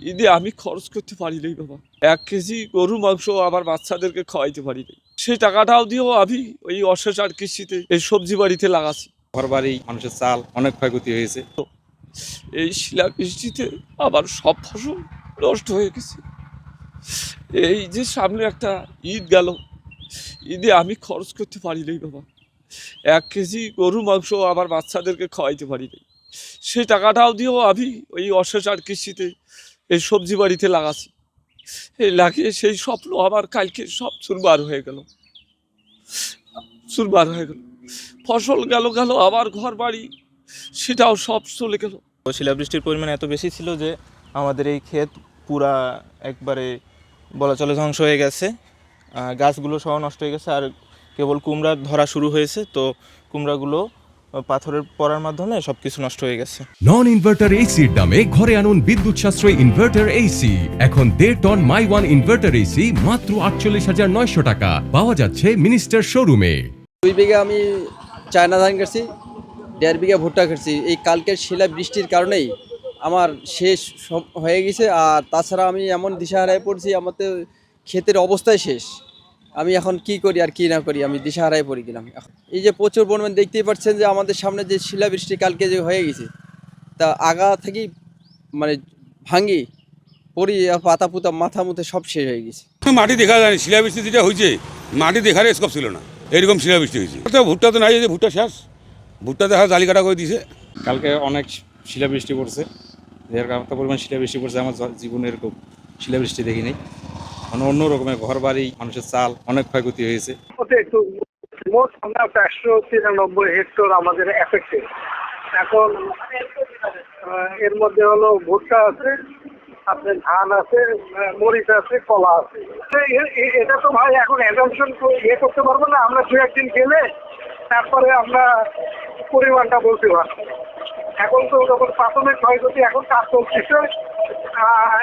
ঈদে আমি খরচ করতে পারি নাই বাবা। ১ কেজি গরুর মাংস আমার বাচ্চাদেরকে খাওয়াইতে পারি নাই। সেই টাকাটাও দিয়েও আমি ওই অশেষ আর কিস্তিতে এই সবজি বাড়িতে লাগাচ্ছি। ঘরবাড়ি, মানুষের চাল অনেক ক্ষয়ক্ষতি হয়েছে। এই শিলাবৃষ্টিতে আমার সব ফসল নষ্ট হয়ে গেছে। এই যে সামনে একটা ঈদ গেল, ঈদে আমি খরচ করতে পারি নাই বাবা। ১ কেজি গরুর মাংস আমার বাচ্চাদেরকে খাওয়াইতে পারি নাই। সেই টাকাটাও দিয়েও আমি ওই অশেষ আর কিস্তিতে এই সবজি বাড়িতে লাগাচ্ছি। এই লাগিয়ে সেই স্বপ্ন আমার কালকে সব চুরমার হয়ে গেল, চুরমার হয়ে গেল। ফসল গেল গেল, আবার ঘর বাড়ি সেটাও সব চলে গেল। শিলাবৃষ্টির পরিমাণ এত বেশি ছিল যে আমাদের এই ক্ষেত পুরা একবারে বলা চলে ধ্বংস হয়ে গেছে। গাছগুলো সহ নষ্ট হয়ে গেছে, আর কেবল কুমড়া ধরা শুরু হয়েছে। তো কুমড়াগুলো পাথরের পড়ার মাধ্যমে সব কিছু নষ্ট হয়ে গেছে। নন ইনভার্টার এসির দামে ঘরে আনুন বিদ্যুৎ সাশ্রয়ী ইনভার্টার এসি। এখন 1.5 ton my one inverter AC মাত্র 48,900 টাকা পাওয়া যাচ্ছে মিনিস্টার শোরুমে। 2 বিঘা আমি চায়না ধান কাটছি, 1.5 বিঘা ভুট্টা কাটছি। এই কালকের শিলা বৃষ্টির কারণেই আমার শেষ হয়ে গেছে। আর তাছাড়া আমি এমন দিশাহারায় পড়ছি, আমার তো ক্ষেতের অবস্থাই শেষ। আমি এখন কি করি আর কি না করি, আমি দিশাহারায় পড়ে গেলাম। এখন এই যে প্রচুর পরিমাণ দেখতেই পাচ্ছেন যে আমাদের সামনে যে শিলাবৃষ্টি কালকে যে হয়ে গেছে, তা আগা থেকেই মানে ভাঙ্গি পড়ি, পাতা পুতা মাথা মুথে সব শেষ হয়ে গেছে। মাটি দেখা যায়নি, শিলাবৃষ্টি যেটা হয়েছে মাটি দেখার স্কোপ ছিল না, এরকম শিলাবৃষ্টি হয়েছে। ভুট্টা তো নাই, যে ভুট্টা শেষ, ভুট্টা দেখা জালি কাটা করে দিয়েছে। কালকে অনেক শিলাবৃষ্টি পড়ছে, এর এত পরিমাণ শিলাবৃষ্টি পড়ছে আমার জীবনে এরকম শিলাবৃষ্টি দেখিনি। মানে অন্য রকমের ঘরবাড়ি, মানুষের চাল অনেক ক্ষয়ক্ষতি হয়েছে। একটু মোট আমরা 193 হেক্টর আমাদের এফেক্টেড। এখন এর মধ্যে হলো ভুট্টা আছে, আপনার ধান আছে, মরিচ আছে, কলা আছে। এটা তো ভাই এখন অ্যাজাম্পশন করতে পারবো না, আমরা 2-1 দিন গেলে তারপরে আমরা পরিমাণটা বলতে পারবো। এখন তো যখন প্রাথমিক ক্ষয়ক্ষতি এখন কাজ চলছে,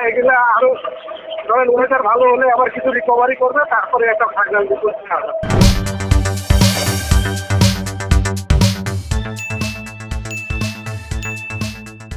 এগুলো আরো ধরেন ওয়েদার ভালো হলে আবার কিছু রিকভারি করবে, তারপরে একটা ফাইনাল রিপোর্ট।